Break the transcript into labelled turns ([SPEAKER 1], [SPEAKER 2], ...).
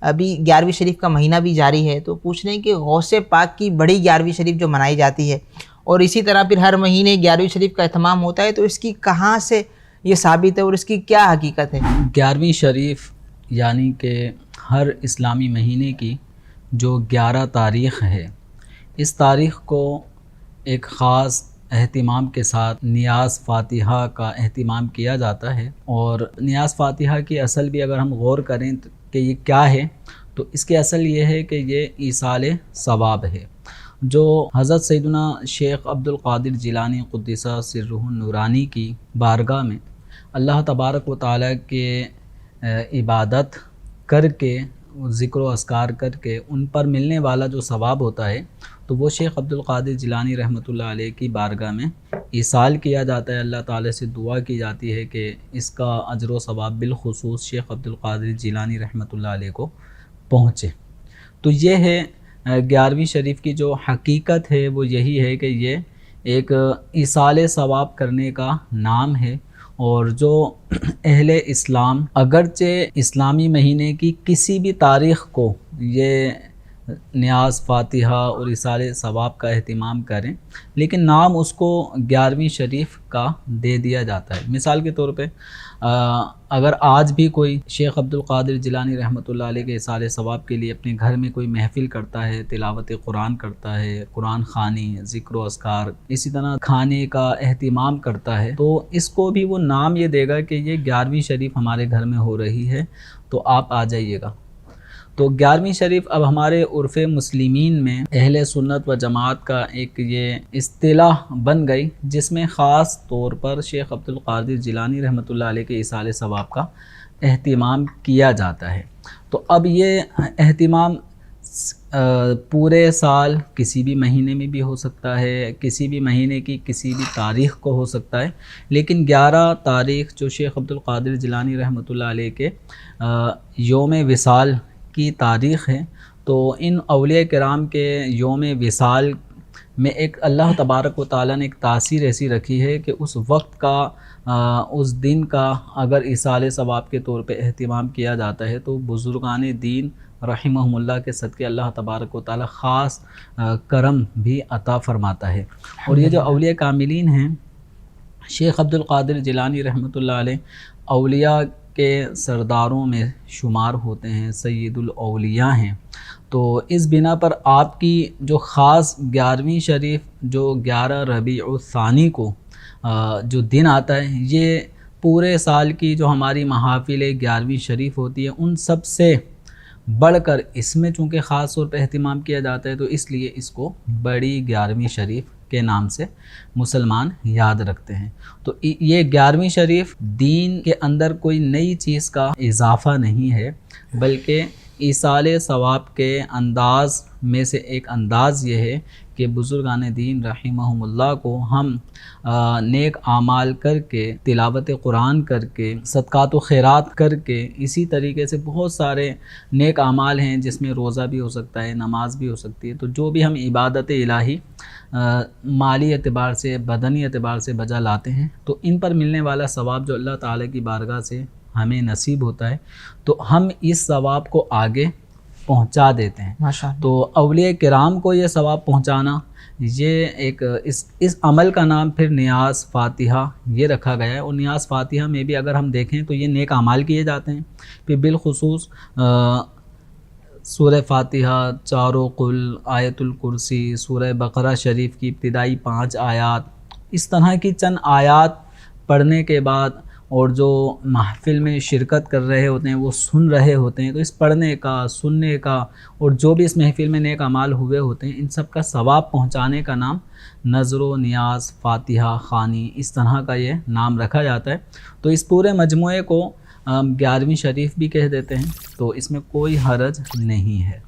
[SPEAKER 1] ابھی 11ویں شریف کا مہینہ بھی جاری ہے، تو پوچھ رہے ہیں کہ غوث پاک کی بڑی 11ویں شریف جو منائی جاتی ہے اور اسی طرح پھر ہر مہینے 11ویں شریف کا اہتمام ہوتا ہے، تو اس کی کہاں سے یہ ثابت ہے اور اس کی کیا حقیقت ہے؟
[SPEAKER 2] 11ویں شریف یعنی کہ ہر اسلامی مہینے کی جو 11 تاریخ ہے، اس تاریخ کو ایک خاص اہتمام کے ساتھ نیاز فاتحہ کا اہتمام کیا جاتا ہے۔ اور نیاز فاتحہ کی اصل بھی اگر ہم غور کریں کہ یہ کیا ہے، تو اس کی اصل یہ ہے کہ یہ ایصال ثواب ہے، جو حضرت سیدنا شیخ عبد القادر جیلانی قدسہ سرہ النورانی کی بارگاہ میں اللہ تبارک و تعالیٰ کے عبادت کر کے، ذکر و اذکار کر کے ان پر ملنے والا جو ثواب ہوتا ہے، تو وہ شیخ عبد القادر جیلانی رحمۃ اللہ علیہ کی بارگاہ میں ایصال کیا جاتا ہے۔ اللہ تعالیٰ سے دعا کی جاتی ہے کہ اس کا اجر و ثواب بالخصوص شیخ عبد القادر جیلانی رحمۃ اللہ علیہ کو پہنچے۔ تو یہ ہے 11ویں شریف کی جو حقیقت ہے، وہ یہی ہے کہ یہ ایک ایصال ثواب کرنے کا نام ہے، اور جو اہل اسلام اگرچہ اسلامی مہینے کی کسی بھی تاریخ کو یہ نیاز فاتحہ اور ایصال ثواب کا اہتمام کریں، لیکن نام اس کو 11ویں شریف کا دے دیا جاتا ہے۔ مثال کے طور پہ اگر آج بھی کوئی شیخ عبد القادر جیلانی رحمۃ اللہ علیہ کے ایصال ثواب کے لیے اپنے گھر میں کوئی محفل کرتا ہے، تلاوت قرآن کرتا ہے، قرآن خوانی، ذکر و اذکار، اسی طرح کھانے کا اہتمام کرتا ہے، تو اس کو بھی وہ نام یہ دے گا کہ یہ 11ویں شریف ہمارے گھر میں ہو رہی ہے، تو آپ آ جائیے گا۔ تو 11ویں شریف اب ہمارے عرف مسلمین میں اہل سنت و جماعت کا ایک یہ اصطلاح بن گئی، جس میں خاص طور پر شیخ عبد القادر جیلانی رحمۃ اللہ علیہ کے ایصال ثواب کا اہتمام کیا جاتا ہے۔ تو اب یہ اہتمام پورے سال کسی بھی مہینے میں بھی ہو سکتا ہے، کسی بھی مہینے کی کسی بھی تاریخ کو ہو سکتا ہے، لیکن 11 تاریخ جو شیخ عبد القادر جیلانی رحمۃ اللہ علیہ کے یوم وصال کی تاریخ ہے، تو ان اولیاء کرام کے یوم وصال میں ایک اللہ تبارک و تعالیٰ نے ایک تاثیر ایسی رکھی ہے کہ اس وقت کا، اس دن کا اگر ایصال ثواب کے طور پہ اہتمام کیا جاتا ہے، تو بزرگان دین رحمہم اللہ کے صدقے اللہ تبارک و تعالیٰ خاص کرم بھی عطا فرماتا ہے۔ اور یہ جو اولیاء کاملین ہیں، شیخ عبد القادر جیلانی رحمۃ اللہ علیہ اولیاء کے سرداروں میں شمار ہوتے ہیں، سید الاولیاء ہیں۔ تو اس بنا پر آپ کی جو خاص 11ویں شریف جو 11 ربیع الثانی کو جو دن آتا ہے، یہ پورے سال کی جو ہماری محافل 11ویں شریف ہوتی ہے، ان سب سے بڑھ کر اس میں چونکہ خاص طور پہ اہتمام کیا جاتا ہے، تو اس لیے اس کو بڑی 11ویں شریف کے نام سے مسلمان یاد رکھتے ہیں۔ تو یہ 11ویں شریف دین کے اندر کوئی نئی چیز کا اضافہ نہیں ہے، بلکہ ایصال ثواب کے انداز میں سے ایک انداز یہ ہے کہ بزرگان دین رحمہم اللہ کو ہم نیک اعمال کر کے، تلاوت قرآن کر کے، صدقات و خیرات کر کے، اسی طریقے سے بہت سارے نیک اعمال ہیں جس میں روزہ بھی ہو سکتا ہے، نماز بھی ہو سکتی ہے، تو جو بھی ہم عبادت الہی مالی اعتبار سے، بدنی اعتبار سے بجا لاتے ہیں، تو ان پر ملنے والا ثواب جو اللہ تعالیٰ کی بارگاہ سے ہمیں نصیب ہوتا ہے، تو ہم اس ثواب کو آگے پہنچا دیتے ہیں۔ تو اولیاء کرام کو یہ ثواب پہنچانا، یہ ایک اس عمل کا نام پھر نیاز فاتحہ یہ رکھا گیا ہے۔ اور نیاز فاتحہ میں بھی اگر ہم دیکھیں تو یہ نیک اعمال کیے جاتے ہیں، پھر بالخصوص سورہ فاتحہ، چاروں قل، آیت الکرسی، سورہ بقرہ شریف کی ابتدائی 5 آیات، اس طرح کی چند آیات پڑھنے کے بعد، اور جو محفل میں شرکت کر رہے ہوتے ہیں وہ سن رہے ہوتے ہیں، تو اس پڑھنے کا، سننے کا، اور جو بھی اس محفل میں نیک اعمال ہوئے ہوتے ہیں، ان سب کا ثواب پہنچانے کا نام نذر و نیاز فاتحہ خوانی، اس طرح کا یہ نام رکھا جاتا ہے۔ تو اس پورے مجموعے کو 11ویں شریف بھی کہہ دیتے ہیں، تو اس میں کوئی حرج نہیں ہے۔